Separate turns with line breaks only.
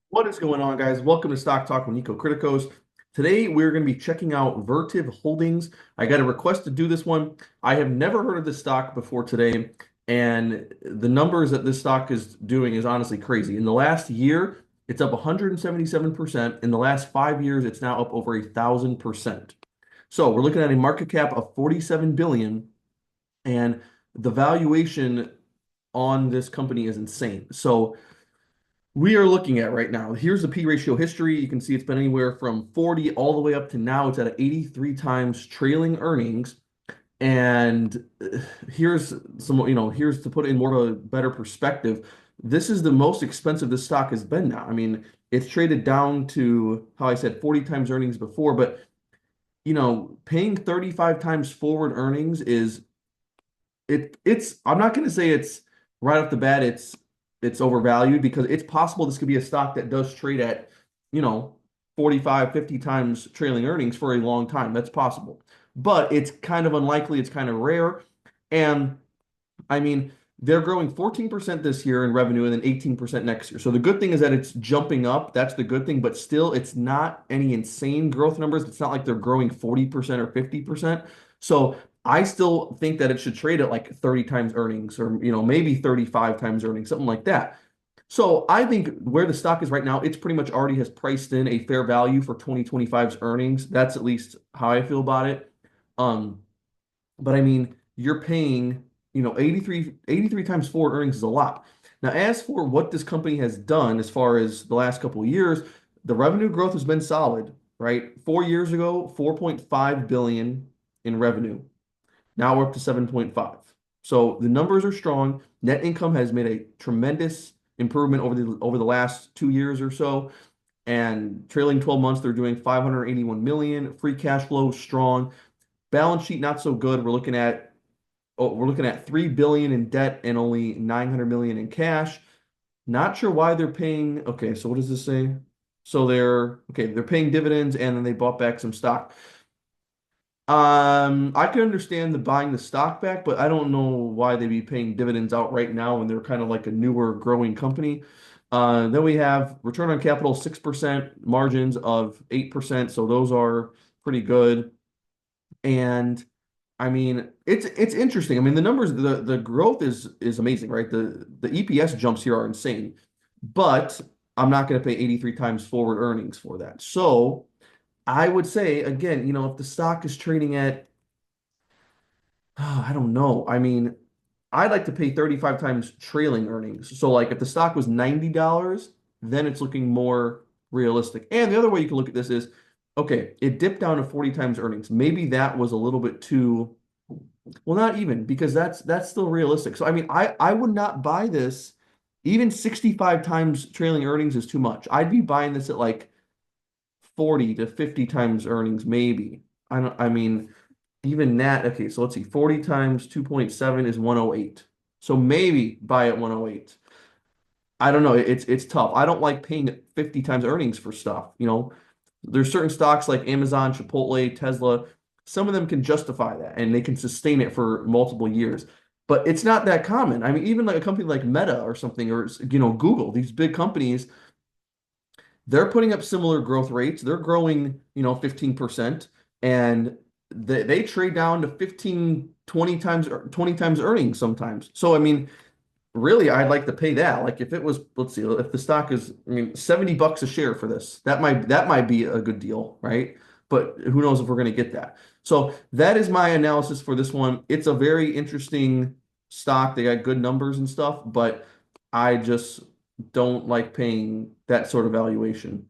What is going on, guys? Welcome to Stock Talk with Nico Criticos. Today, we're going to be checking out Vertiv Holdings. I got a request to do this one. I have never heard of this stock before today, and the numbers that this stock is doing is honestly crazy. In the last year, it's up 177%. In the last 5 years, it's now up over 1,000%. So we're looking at a market cap of 47 billion, and the valuation on this company is insane. So we are looking at right now. Here's the P ratio history. You can see it's been anywhere from 40 all the way up to now. It's at 83 times trailing earnings. And here's here's to put it in more of a better perspective. This is the most expensive this stock has been now. I mean, it's traded down to how I said 40 times earnings before, but paying 35 times forward earnings is it's I'm not going to say it's right off the bat it's overvalued because it's possible this could be a stock that does trade at, you know, 45, 50 times trailing earnings for a long time. That's possible. But it's kind of unlikely, it's kind of rare. And I mean, they're growing 14% this year in revenue and then 18% next year. So the good thing is that it's jumping up. That's the good thing, but still it's not any insane growth numbers. It's not like they're growing 40% or 50%. So I still think that it should trade at like 30 times earnings or maybe 35 times earnings, something like that. So I think where the stock is right now, it's pretty much already has priced in a fair value for 2025's earnings. That's at least how I feel about it. Um, but I mean, you're paying, 83 times forward earnings is a lot. Now, as for what this company has done as far as the last couple of years, the revenue growth has been solid, right? 4 years ago, 4.5 billion in revenue. Now we're up to 7.5. So the numbers are strong. Net income has made a tremendous improvement over the last 2 years or so. And trailing 12 months, they're doing 581 million. Free cash flow strong. Balance sheet not so good. We're looking at 3 billion in debt and only 900 million in cash. Not sure why they're paying. Okay, so what does this say? So they're paying dividends and then they bought back some stock. I can understand the buying the stock back, but I don't know why they'd be paying dividends out right now when they're kind of like a newer growing company. Then we have return on capital 6%, margins of 8%, so those are pretty good. And I mean, it's interesting. I mean, the numbers, the growth is amazing, right? The EPS jumps here are insane, but I'm not going to pay 83 times forward earnings for that. So I would say again, if the stock is trading at, I don't know. I mean, I'd like to pay 35 times trailing earnings. So like if the stock was $90, then it's looking more realistic. And the other way you can look at this is, okay, it dipped down to 40 times earnings. Maybe that was a little bit too, well, not even because that's still realistic. So I mean, I would not buy this. Even 65 times trailing earnings is too much. I'd be buying this at like 40 to 50 times earnings, maybe. I mean, even that, okay, so let's see, 40 times 2.7 is 108. So maybe buy at 108. I don't know. It's tough. I don't like paying 50 times earnings for stuff. There's certain stocks like Amazon, Chipotle, Tesla. Some of them can justify that and they can sustain it for multiple years. But it's not that common. I mean, even like a company like Meta or something, or Google, these big companies, they're putting up similar growth rates. They're growing, 15%, and they trade down to 15, 20 times 20 times earnings sometimes. So I mean, really, I'd like to pay that. Like if it was, let's see, if the stock is, I mean, $70 a share for this, that might be a good deal, right? But who knows if we're going to get that. So that is my analysis for this one. It's a very interesting stock. They got good numbers and stuff, but I just don't like paying that sort of valuation.